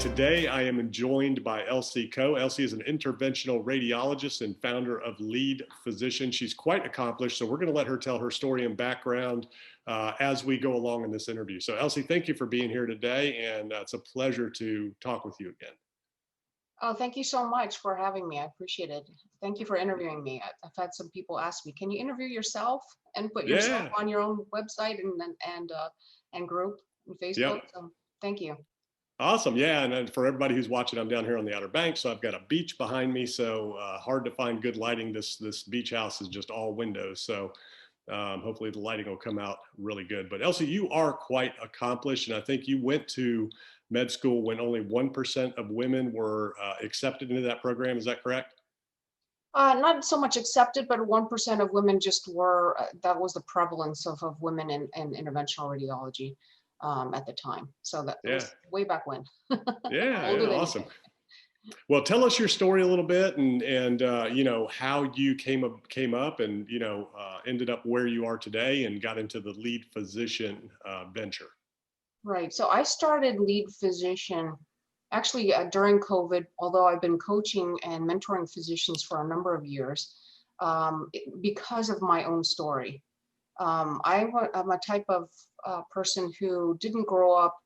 Today I am joined by Elsie Koh. Elsie is an interventional radiologist and founder of Lead Physician. She's quite accomplished, so we're going to let her tell her story and background as we go along in this interview. So Elsie, thank you for being here today, and it's a pleasure to talk with you again. Oh, thank you so much for having me. I appreciate it. Thank you for interviewing me. I've had some people ask me, can you interview yourself and put yourself Yeah, on your own website and group and Facebook? yep. So thank you. Awesome. Yeah. And then for everybody who's watching, I'm down here on the Outer Banks. So I've got a beach behind me. So hard to find good lighting. This beach house is just all windows. So hopefully the lighting will come out really good. But Elsie, you are quite accomplished. And I think you went to med school when only 1% of women were accepted into that program. Is that correct? Not so much accepted, but 1% of women just were, that was the prevalence of women in interventional radiology at the time. So that Yeah. was way back when. Yeah. Older Yeah. than you Awesome. think. Well, tell us your story a little bit, and you know how you came up, and ended up where you are today, and got into the lead physician venture. Right. So I started lead physician actually during COVID, although I've been coaching and mentoring physicians for a number of years because of my own story. I'm a type of person who didn't grow up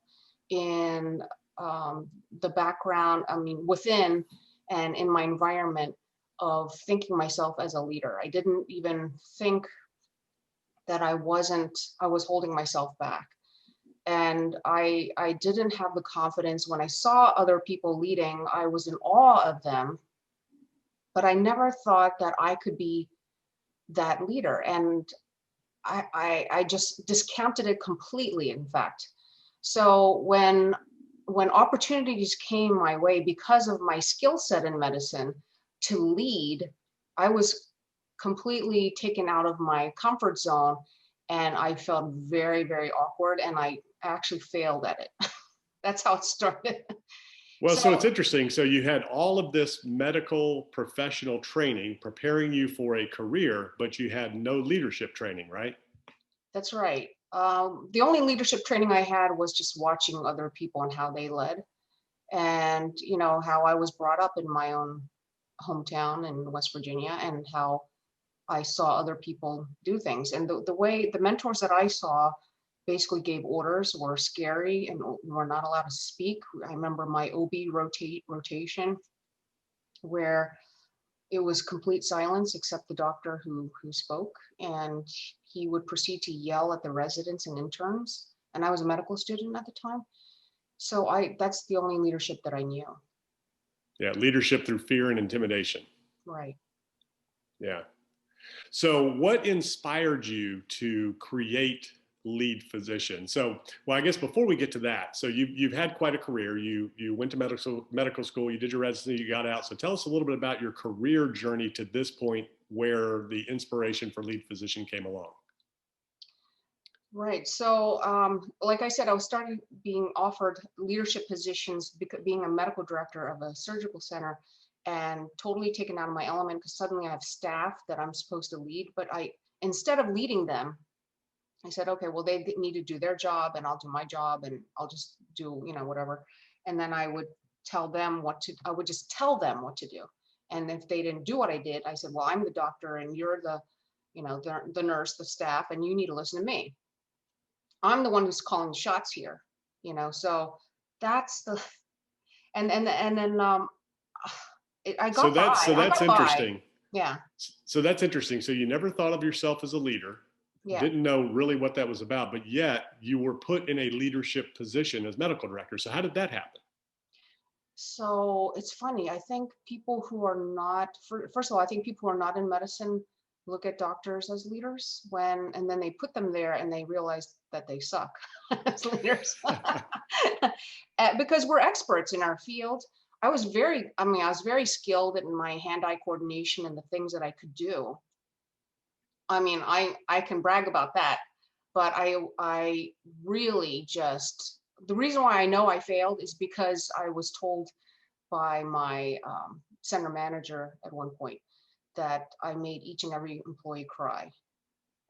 in the background, I mean, within and in my environment of thinking myself as a leader. I didn't even think that I was holding myself back. And I didn't have the confidence when I saw other people leading. I was in awe of them, but I never thought that I could be that leader. And I just discounted it completely, in fact. So when opportunities came my way because of my skill set in medicine to lead, I was completely taken out of my comfort zone, and I felt very, very awkward, and I actually failed at it. That's how it started. Well, so it's So interesting. So you had all of this medical professional training preparing you for a career, but you had no leadership training, right? that's right. The only leadership training I had was just watching other people and how they led, and how I was brought up in my own hometown in West Virginia, and how I saw other people do things. And the way the mentors that I saw basically gave orders, were scary, and were not allowed to speak. I remember my OB rotation where it was complete silence except the doctor who spoke, and he would proceed to yell at the residents and interns. And I was a medical student at the time. So that's the only leadership that I knew. Yeah, leadership through fear and intimidation. Right. Yeah. So, what inspired you to create Lead Physician? So, well, I guess before we get to that, so you've had quite a career. You went to medical school, you did your residency, you got out. So, tell us a little bit about your career journey to this point, where the inspiration for Lead Physician came along. Right. So, like I said, I was started being offered leadership positions because being a medical director of a surgical center, and totally taken out of my element because suddenly I have staff that I'm supposed to lead. But instead of leading them, I said, okay, well, they need to do their job and I'll do my job and I'll just do, whatever. And then I would just tell them what to do. And if they didn't do what I did, I said, well, I'm the doctor and you're the nurse, the staff, and you need to listen to me. I'm the one who's calling the shots here, so that's the, and then I So got that's by. so I that's got by. interesting. Yeah. So that's interesting. So you never thought of yourself as a leader, Yeah. didn't know really what that was about, but yet you were put in a leadership position as medical director. So how did that happen? So it's funny. I think people who are not, first of all, I think people who are not in medicine look at doctors as leaders and then they put them there and they realize that they suck as leaders. Because we're experts in our field. I was very skilled in my hand-eye coordination and the things that I could do. I mean, I can brag about that, but I really just, the reason why I know I failed is because I was told by my center manager at one point that I made each and every employee cry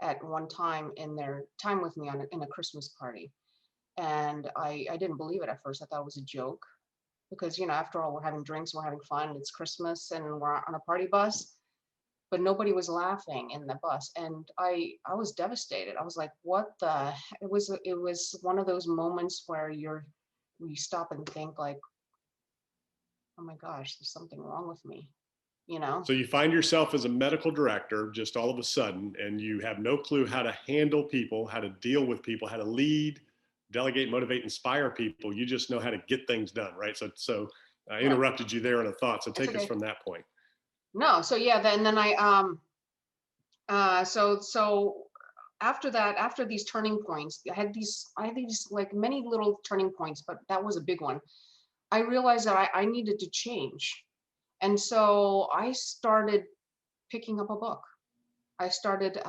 at one time in their time with me in a Christmas party. And I didn't believe it at first. I thought it was a joke. because, after all, we're having drinks, we're having fun, it's Christmas, and we're on a party bus. But nobody was laughing in the bus, and I was devastated. I was like, what the it was one of those moments where you stop and think like, oh my gosh, there's something wrong with me, you know? So you find yourself as a medical director just all of a sudden, and you have no clue how to handle people, how to deal with people, how to lead, delegate, motivate, inspire people. You just know how to get things done, right? So I Yeah, interrupted you there in a thought. So it's take us okay. from that point. No, so yeah, then so after that, after these turning points, I had these like many little turning points, but that was a big one. I realized that I needed to change. And so I started picking up a book. I started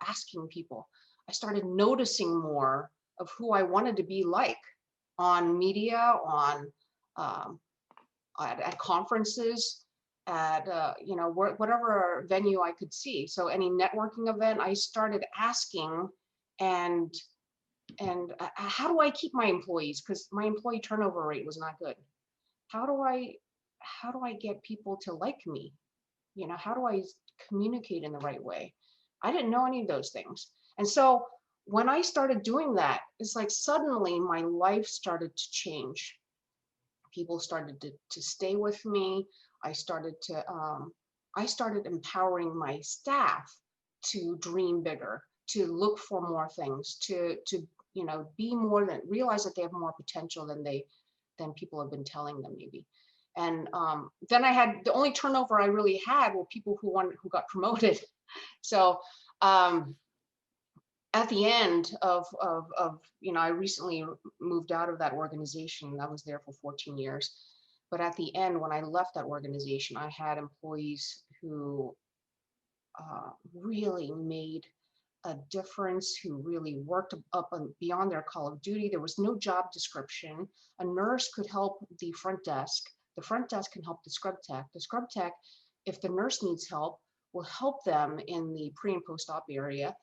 asking people. I started noticing more of who I wanted to be like on media, on um, at conferences, at whatever venue I could see. So any networking event, I started asking, and how do I keep my employees? Because my employee turnover rate was not good. How do I get people to like me? How do I communicate in the right way? I didn't know any of those things. And so when I started doing that, it's like suddenly my life started to change. People started to stay with me. I started empowering my staff to dream bigger, to look for more things, to be more than realize that they have more potential than people have been telling them maybe. And then I had the only turnover I really had were people who got promoted. So um, at the end of I recently moved out of that organization. I was there for 14 years. But at the end, when I left that organization, I had employees who really made a difference, who really worked up and beyond their call of duty. There was no job description. A nurse could help the front desk. The front desk can help the scrub tech. The scrub tech, if the nurse needs help, will help them in the pre and post op area.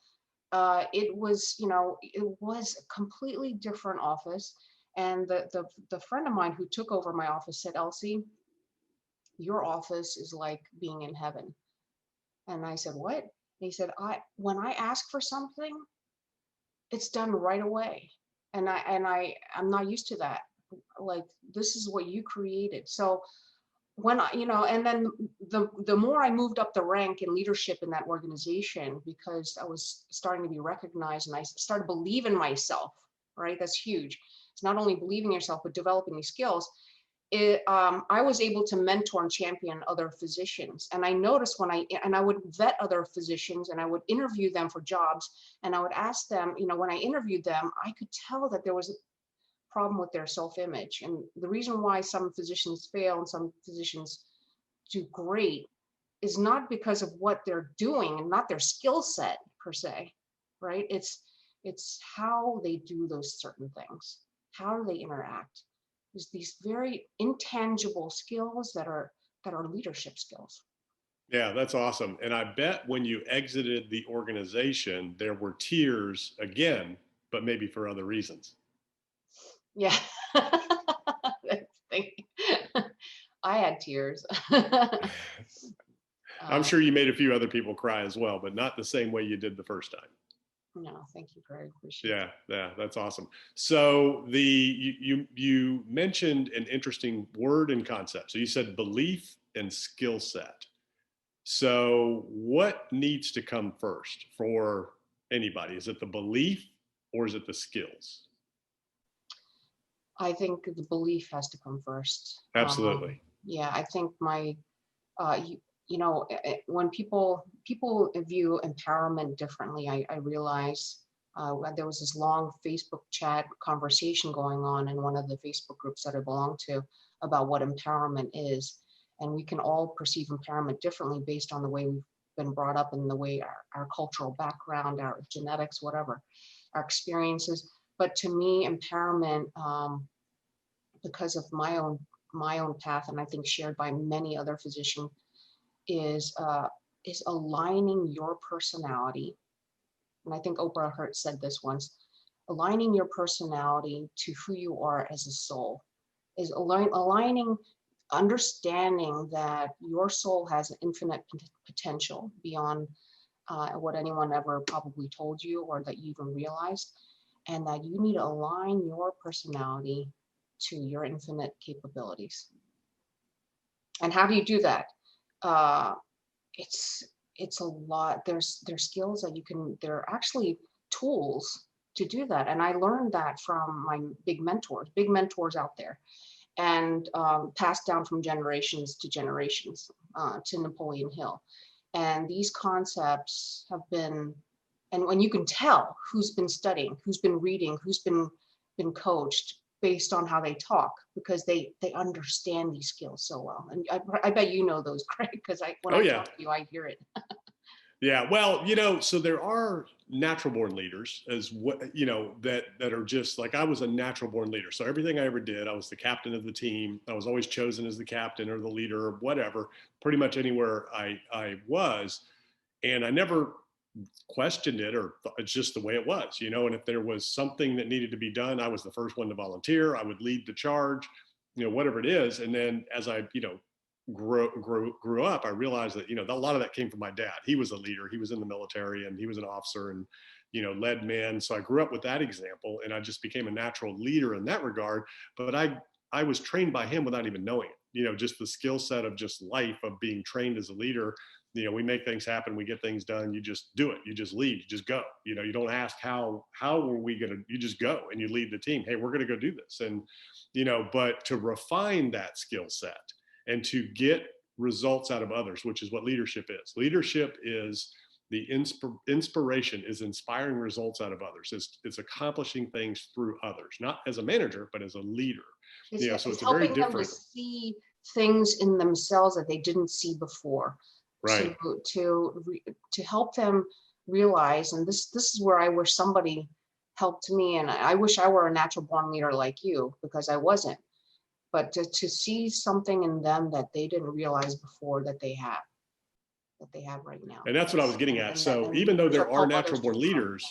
It was a completely different office. And the friend of mine who took over my office said, Elsie, your office is like being in heaven. And I said, what? And he said, when I ask for something, it's done right away. I'm not used to that. Like, this is what you created. So and then the more I moved up the rank in leadership in that organization, because I was starting to be recognized and I started believing myself, right? That's huge. It's not only believing yourself, but developing these skills. I was able to mentor and champion other physicians. And I noticed I would vet other physicians and I would interview them for jobs. And I would ask them, when I interviewed them, I could tell that there was a problem with their self-image. And the reason why some physicians fail and some physicians do great is not because of what they're doing and not their skill set per se, right? It's how they do those certain things. How do they interact? There's these very intangible skills that are leadership skills. Yeah, that's awesome. And I bet when you exited the organization, there were tears again, but maybe for other reasons. Yeah. I had tears. I'm sure you made a few other people cry as well, but not the same way you did the first time. No, thank you, Greg. Appreciate Yeah, yeah, that's awesome. So you mentioned an interesting word and concept. So you said belief and skill set. So what needs to come first for anybody? Is it the belief or is it the skills? I think the belief has to come first. Absolutely. Yeah, I think when people view empowerment differently, I realize there was this long Facebook chat conversation going on in one of the Facebook groups that I belong to about what empowerment is. And we can all perceive empowerment differently based on the way we've been brought up and the way our cultural background, our genetics, whatever, our experiences. But to me, empowerment, because of my own path, and I think shared by many other physicians, is aligning your personality. And I think Oprah Hurt said this once, aligning your personality to who you are as a soul. is aligning, understanding that your soul has an infinite potential beyond what anyone ever probably told you or that you even realized, and that you need to align your personality to your infinite capabilities. And how do you do that? Uh, it's it's a lot. There's skills that you can. There are actually tools to do that, and I learned that from my big mentors out there, and passed down from generations to generations to Napoleon Hill. And these concepts have been, and when you can tell who's been studying, who's been reading, who's been coached based on how they talk, because they understand these skills so well. And I bet you know those, Craig, because when Oh I yeah. talk to you, I hear it. Yeah, well, so there are natural born leaders as what, that are just like, I was a natural born leader. So everything I ever did, I was the captain of the team. I was always chosen as the captain or the leader or whatever, pretty much anywhere I was. And I never questioned it, or it's just the way it was, and if there was something that needed to be done, I was the first one to volunteer. I would lead the charge, whatever it is. And then as I, grew up, I realized that, a lot of that came from my dad. He was a leader. He was in the military and he was an officer and, led men. So I grew up with that example, and I just became a natural leader in that regard. But I was trained by him without even knowing it, just the skill set of just life of being trained as a leader. We make things happen, we get things done, you just do it, you just lead, you just go. You don't ask how are we gonna, you just go and you lead the team. Hey, we're gonna go do this. And but to refine that skill set and to get results out of others, which is what leadership is. Leadership is the inspiration, is inspiring results out of others. It's accomplishing things through others, not as a manager, but as a leader. So it's a very helping them to different. see things in themselves that they didn't see before. Right. To help them realize, and this is where I wish somebody helped me, and I wish I were a natural born leader like you, because I wasn't. But to see something in them that they didn't realize before that they have right now. And that's what I was getting at. So and even though there are help others natural to born become. leaders,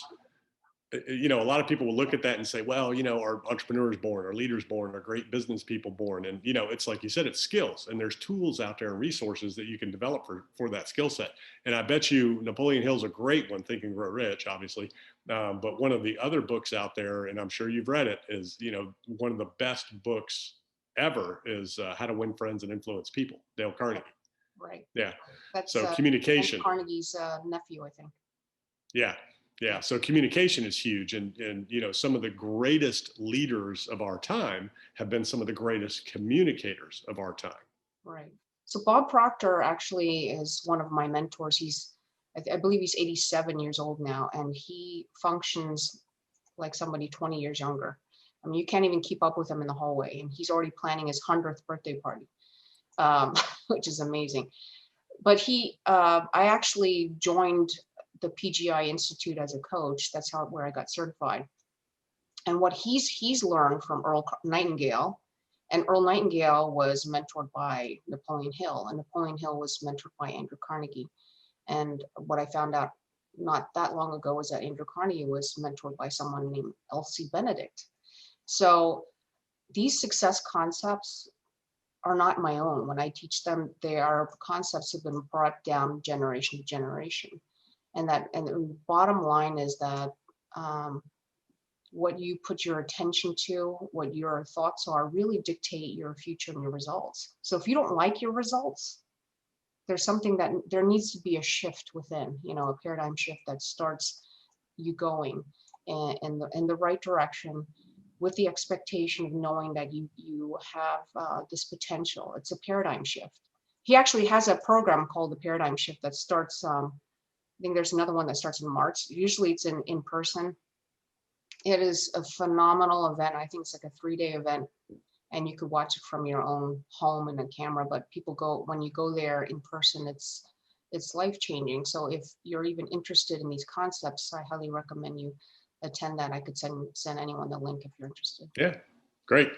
a lot of people will look at that and say, well, are entrepreneurs born, are leaders born, are great business people born? And, it's like you said, it's skills, and there's tools out there and resources that you can develop for that skill set. And I bet you Napoleon Hill's a great one, Think and Grow Rich, obviously. But one of the other books out there, and I'm sure you've read it, is, one of the best books ever is How to Win Friends and Influence People, Dale Carnegie. Right. Yeah. That's So communication. Carnegie's nephew, I think. Yeah. Yeah. So communication is huge. And, some of the greatest leaders of our time have been some of the greatest communicators of our time. Right. So Bob Proctor actually is one of my mentors. I believe he's 87 years old now, and he functions like somebody 20 years younger. I mean, you can't even keep up with him in the hallway, and he's already planning his 100th birthday party, which is amazing. But I actually joined the PGI Institute as a coach. That's where I got certified. And what he's learned from Earl Nightingale, and Earl Nightingale was mentored by Napoleon Hill, and Napoleon Hill was mentored by Andrew Carnegie. And what I found out not that long ago is that Andrew Carnegie was mentored by someone named Elsie Benedict. So these success concepts are not my own. When I teach them, they are concepts that have been brought down generation to generation. And the bottom line is that what you put your attention to, what your thoughts are, really dictate your future and your results. So if you don't like your results, there's something that there needs to be a shift within, a paradigm shift that starts you going in the right direction, with the expectation of knowing that you have this potential. It's a paradigm shift. He actually has a program called the Paradigm Shift that starts, I think there's another one that starts in March. Usually it's in person. It is a phenomenal event. I think it's like a 3-day event, and you could watch it from your own home in a camera, but when you go there in person, it's life-changing. So if you're even interested in these concepts, I highly recommend you attend that. I could send anyone the link if you're interested. Yeah, great.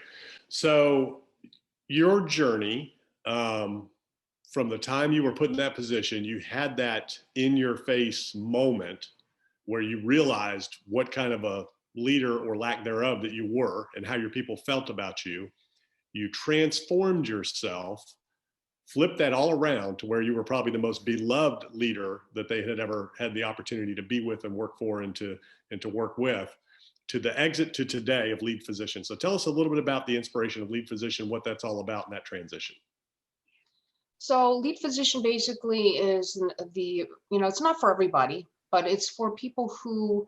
So your journey, from the time you were put in that position, you had that in your face moment where you realized what kind of a leader or lack thereof that you were and how your people felt about you. you transformed yourself, flip that all around to where you were probably the most beloved leader that they had ever had the opportunity to be with and work for and to work with, to the exit to today of lead physician. So tell us a little bit about the inspiration of lead physician, what that's all about in that transition. So lead physician basically is it's not for everybody, but it's for people who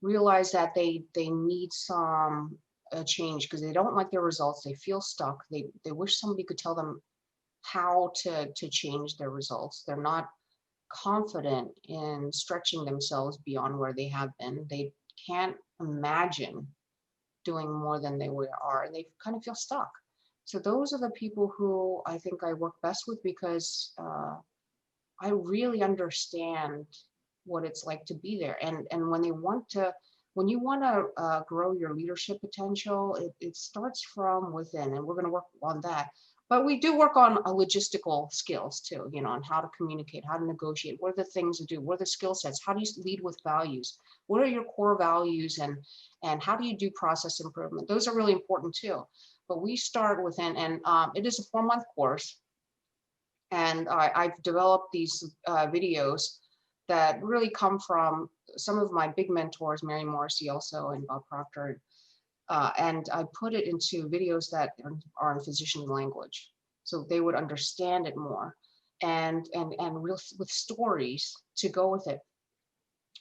realize that they need some change because they don't like their results. They feel stuck. They wish somebody could tell them how to change their results. They're not confident in stretching themselves beyond where they have been. They can't imagine doing more than they are. They kind of feel stuck. So those are the people who I think I work best with because I really understand what it's like to be there. And when you want to grow your leadership potential, it starts from within, and we're going to work on that. But we do work on logistical skills too, on how to communicate, how to negotiate, what are the things to do, what are the skill sets, how do you lead with values, what are your core values, and how do you do process improvement? Those are really important too. But we start within, and it is a 4-month course. And I've developed these videos that really come from some of my big mentors, Mary Morrissey also, and Bob Proctor. And I put it into videos that are in physician language, so they would understand it more, and real with stories to go with it.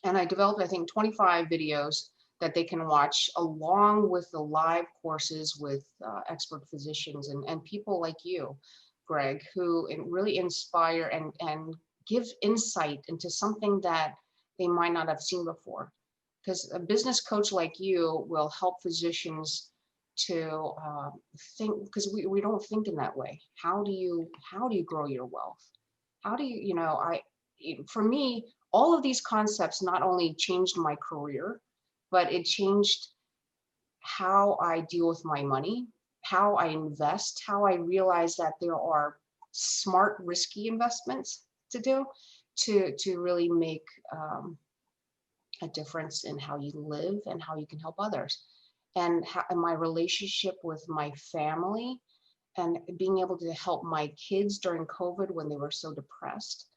And I developed, I think, 25 videos that they can watch along with the live courses with expert physicians and people like you, Greg, who really inspire and give insight into something that they might not have seen before. Because a business coach like you will help physicians to think, because we don't think in that way. How do you grow your wealth? How do for me, all of these concepts not only changed my career, but it changed how I deal with my money, how I invest, how I realize that there are smart, risky investments to do to really make a difference in how you live and how you can help others. And my relationship with my family and being able to help my kids during COVID when they were so depressed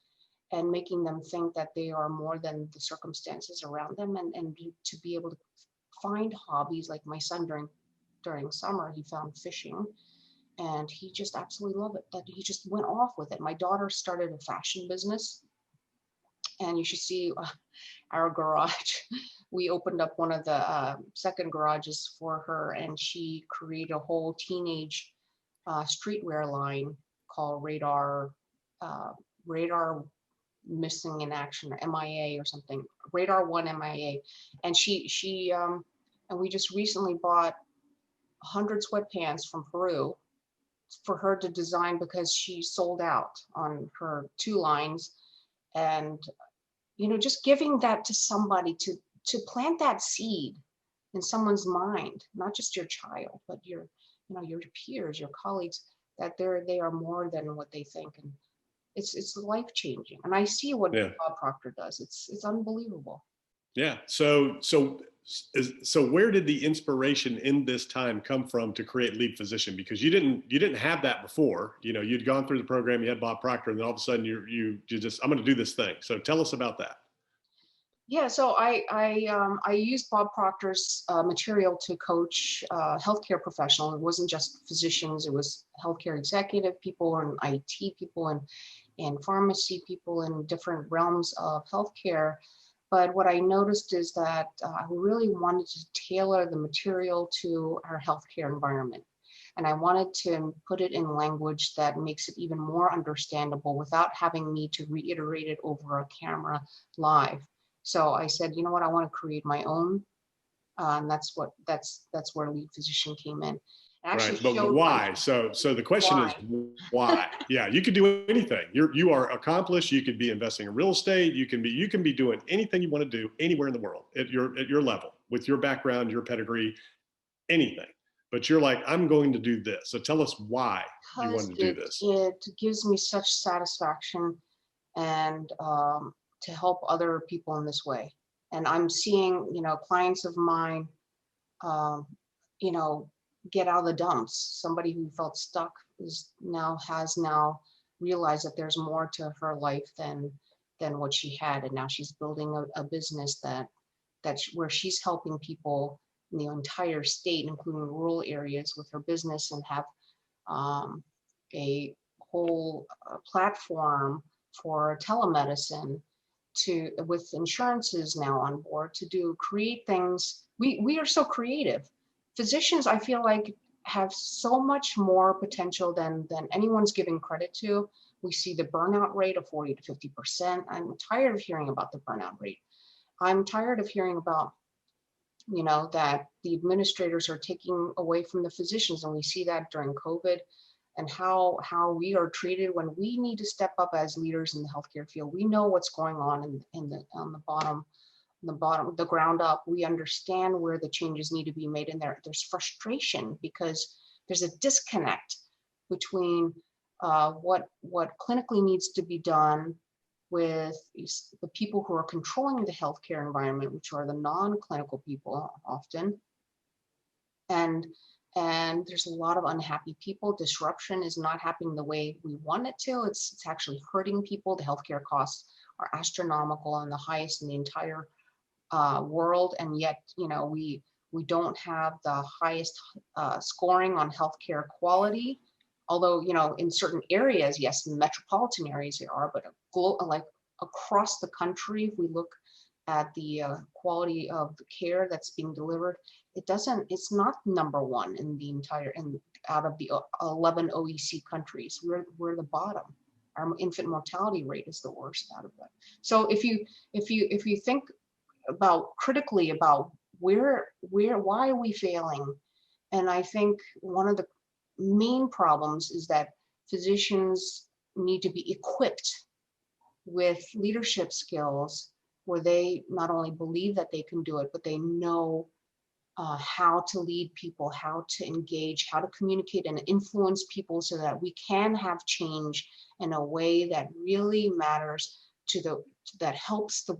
and making them think that they are more than the circumstances around them and to be able to find hobbies like my son during summer, he found fishing and he just absolutely loved it. That he just went off with it. My daughter started a fashion business and you should see our garage. We opened up one of the second garages for her and she created a whole teenage streetwear line called Radar Missing in Action, or MIA or something, Radar 1 MIA. And and we just recently bought 100 sweatpants from Peru for her to design because she sold out on her 2 lines. And just giving that to somebody to plant that seed in someone's mind, not just your child, but your peers, your colleagues, that they are more than what they think. And it's life changing. And I see what Bob Proctor does. It's unbelievable. Yeah. So where did the inspiration in this time come from to create Lead Physician? Because you didn't have that before. You'd gone through the program, you had Bob Proctor, and then all of a sudden you just, I'm going to do this thing. So tell us about that. Yeah, so I used Bob Proctor's material to coach healthcare professionals. It wasn't just physicians; it was healthcare executive people and IT people and pharmacy people in different realms of healthcare. But what I noticed is that I really wanted to tailor the material to our healthcare environment. And I wanted to put it in language that makes it even more understandable without having me to reiterate it over a camera live. So I said, you know what, I want to create my own. And that's where Lead Physician came in. Right, but why? So the question is why? Yeah, you could do anything. You are accomplished. You could be investing in real estate. You can be doing anything you want to do anywhere in the world at your level with your background, your pedigree, anything. But you're like, I'm going to do this. So tell us why you wanted to do this. It gives me such satisfaction and to help other people in this way. And I'm seeing, clients of mine, get out of the dumps. Somebody who felt stuck has now realized that there's more to her life than what she had, and now she's building a business where she's helping people in the entire state, including rural areas, with her business, and have a whole platform for telemedicine with insurances now on board to create things. We are so creative. Physicians, I feel like, have so much more potential than anyone's giving credit to. We see the burnout rate of 40 to 50%. I'm tired of hearing about the burnout rate. I'm tired of hearing about, that the administrators are taking away from the physicians, and we see that during COVID, and how we are treated when we need to step up as leaders in the healthcare field. We know what's going on on the bottom, the ground up. We understand where the changes need to be made, and there's frustration because there's a disconnect between what clinically needs to be done with the people who are controlling the healthcare environment, which are the non-clinical people often. And there's a lot of unhappy people. Disruption is not happening the way we want it to. It's actually hurting people. The healthcare costs are astronomical and the highest in the entire world. And yet, we don't have the highest scoring on healthcare quality. Although, in certain areas, yes, in metropolitan areas there are, but like across the country, if we look at the quality of the care that's being delivered, it's not number one in the entire, out of the 11 OEC countries. We're the bottom. Our infant mortality rate is the worst out of that. So if you think critically about why are we failing? And I think one of the main problems is that physicians need to be equipped with leadership skills where they not only believe that they can do it, but they know how to lead people, how to engage, how to communicate and influence people so that we can have change in a way that really matters that helps the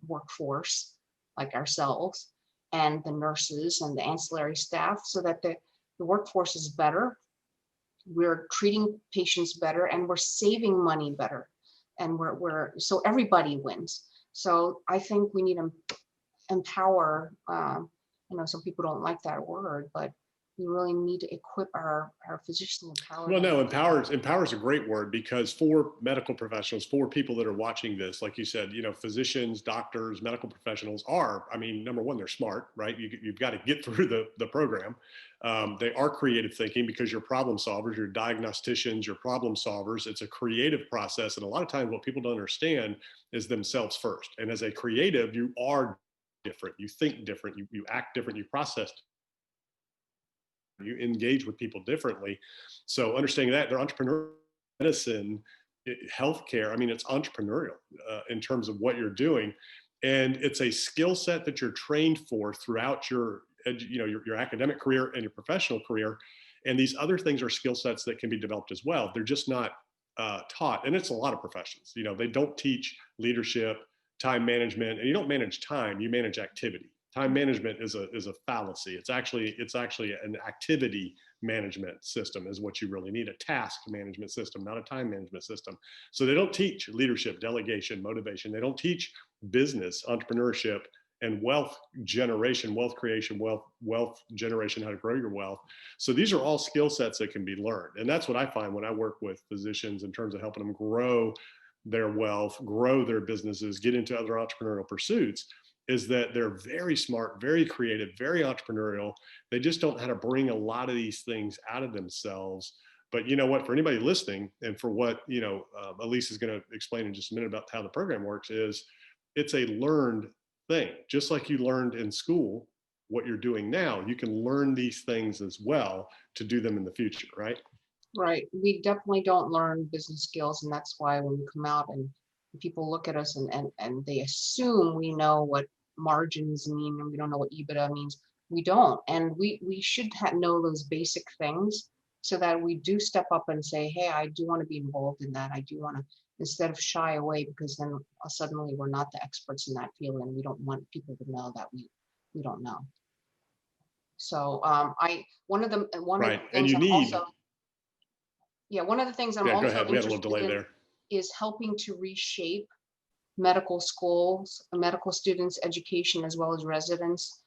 workforce, like ourselves, and the nurses and the ancillary staff, so that the workforce is better, we're treating patients better, and we're saving money better, and so everybody wins. So I think we need to empower. Some people don't like that word, but we really need to equip our physicians. Well, no, empower is a great word, because for medical professionals, for people that are watching this, like you said, physicians, doctors, medical professionals are, number one, they're smart, right? You've got to get through the program. They are creative thinking, because you're problem solvers, you're diagnosticians, you're problem solvers. It's a creative process. And a lot of times what people don't understand is themselves first. And as a creative, you are different, you think different, you act different, you process, you engage with people differently. So understanding that, they're entrepreneurial. Medicine, healthcare, it's entrepreneurial in terms of what you're doing. And it's a skill set that you're trained for throughout your academic career and your professional career. And these other things are skill sets that can be developed as well. They're just not taught. And it's a lot of professions. They don't teach leadership, time management, and you don't manage time, you manage activity. Time management is a fallacy. It's actually an activity management system is what you really need, a task management system, not a time management system. So they don't teach leadership, delegation, motivation. They don't teach business, entrepreneurship, and wealth generation, wealth creation, wealth generation, how to grow your wealth. So these are all skill sets that can be learned. And that's what I find when I work with physicians in terms of helping them grow their wealth, grow their businesses, get into other entrepreneurial pursuits, is that they're very smart, very creative, very entrepreneurial. They just don't know how to bring a lot of these things out of themselves. But you know what, for anybody listening, and for what, Elise is going to explain in just a minute about how the program works, is it's a learned thing. Just like you learned in school what you're doing now, you can learn these things as well to do them in the future, right? Right. We definitely don't learn business skills. And that's why when we come out and people look at us and they assume we know what margins mean, and we don't know what EBITDA means. We don't. And we should know those basic things so that we do step up and say, hey, I do want to be involved in that. I do want to, instead of shy away, because then suddenly we're not the experts in that field and we don't want people to know that we don't know. So one of the Right. And things you I'm need, also, yeah, one of the things I'm yeah, go also ahead. We had a little interested delay in there. is helping to reshape medical schools, medical students' education, as well as residents,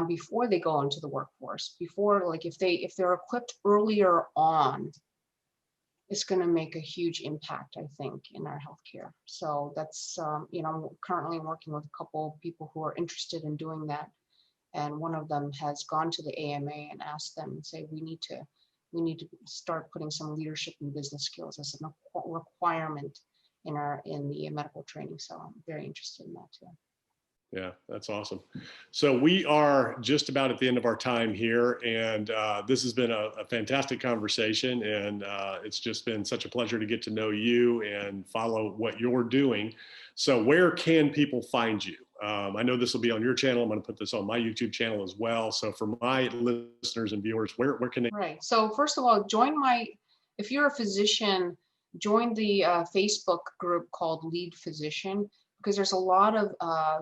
before they go into the workforce. Before, like if they're equipped earlier on, it's going to make a huge impact, I think, in our healthcare. So that's, I'm currently working with a couple of people who are interested in doing that. And one of them has gone to the AMA and asked them and say, we need to start putting some leadership and business skills as a requirement in the medical training. So I'm very interested in that too. Yeah, that's awesome. So we are just about at the end of our time here, and this has been a fantastic conversation, and it's just been such a pleasure to get to know you and follow what you're doing. So where can people find you? I know this will be on your channel. I'm going to put this on my YouTube channel as well. So for my listeners and viewers, where can they? Right. So first of all, if you're a physician, join the Facebook group called Lead Physician, because there's a lot of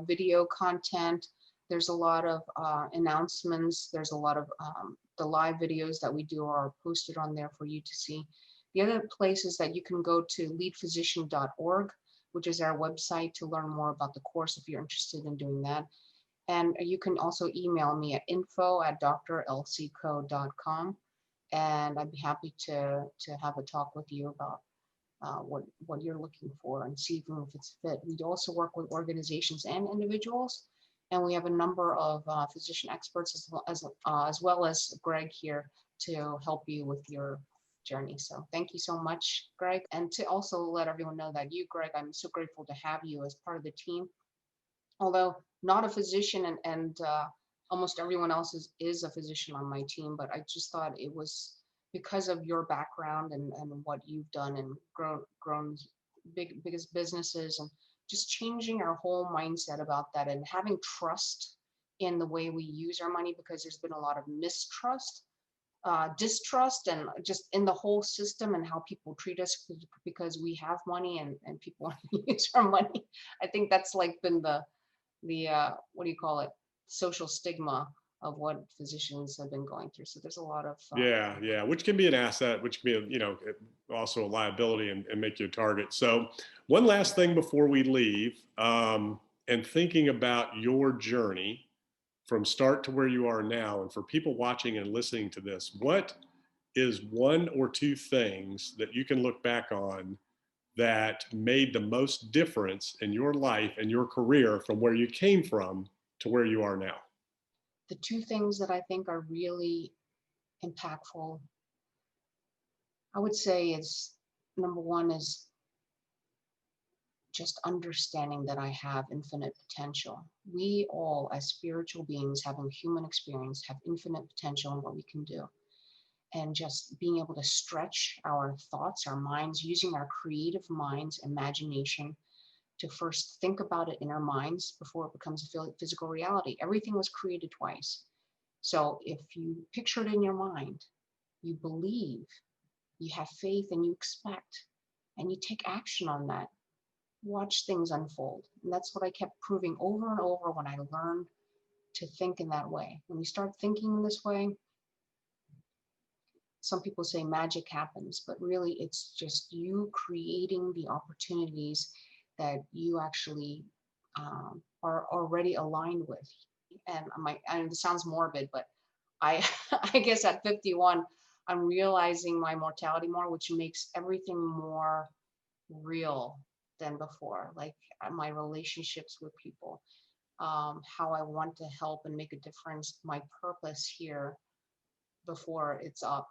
video content. There's a lot of announcements. There's a lot of the live videos that we do are posted on there for you to see. The other place is that you can go to leadphysician.org, which is our website, to learn more about the course if you're interested in doing that. And you can also email me at info@drelsiekoh.com, and I'd be happy to have a talk with you about what you're looking for and see if it's fit. We also work with organizations and individuals, and we have a number of physician experts as well as Greg here to help you with your journey. So thank you so much, Greg. And to also let everyone know that you, Greg, I'm so grateful to have you as part of the team. Although not a physician, and almost everyone else is a physician on my team, but I just thought it was because of your background and what you've done and grown biggest businesses, and just changing our whole mindset about that and having trust in the way we use our money, because there's been a lot of mistrust, distrust, and just in the whole system and how people treat us because we have money and people want to use our money. I think that's like been the what do you call it, social stigma of what physicians have been going through. So there's a lot of Yeah, which can be an asset, which can be, also a liability and make you a target. So one last thing before we leave, and thinking about your journey from start to where you are now, and for people watching and listening to this, what is one or two things that you can look back on that made the most difference in your life and your career from where you came from to where you are now? the two things that I think are really impactful, I would say, is number one is just understanding that I have infinite potential. We all, as spiritual beings having human experience, have infinite potential in what we can do. And just being able to stretch our thoughts, our minds, using our creative minds, imagination, to first think about it in our minds before it becomes a physical reality. Everything was created twice. So if you picture it in your mind, you believe, you have faith, and you expect, and you take action on that, watch things unfold. And that's what I kept proving over and over when I learned to think in that way. When you start thinking in this way, some people say magic happens, but really it's just you creating the opportunities that you actually are already aligned with. And this sounds morbid, but I I guess at 51, I'm realizing my mortality more, which makes everything more real than before. Like my relationships with people, how I want to help and make a difference, my purpose here before it's up,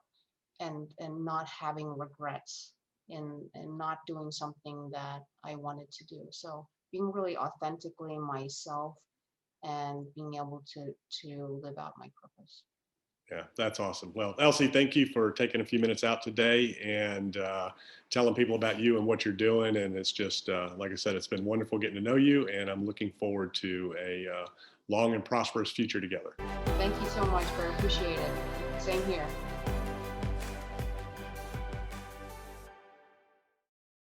and not having regrets and not doing something that I wanted to do. So being really authentically myself and being able to live out my purpose. Yeah, that's awesome. Well, Elsie, thank you for taking a few minutes out today and telling people about you and what you're doing. And it's just, like I said, it's been wonderful getting to know you, and I'm looking forward to a long and prosperous future together. Thank you so much, I appreciate it. Same here.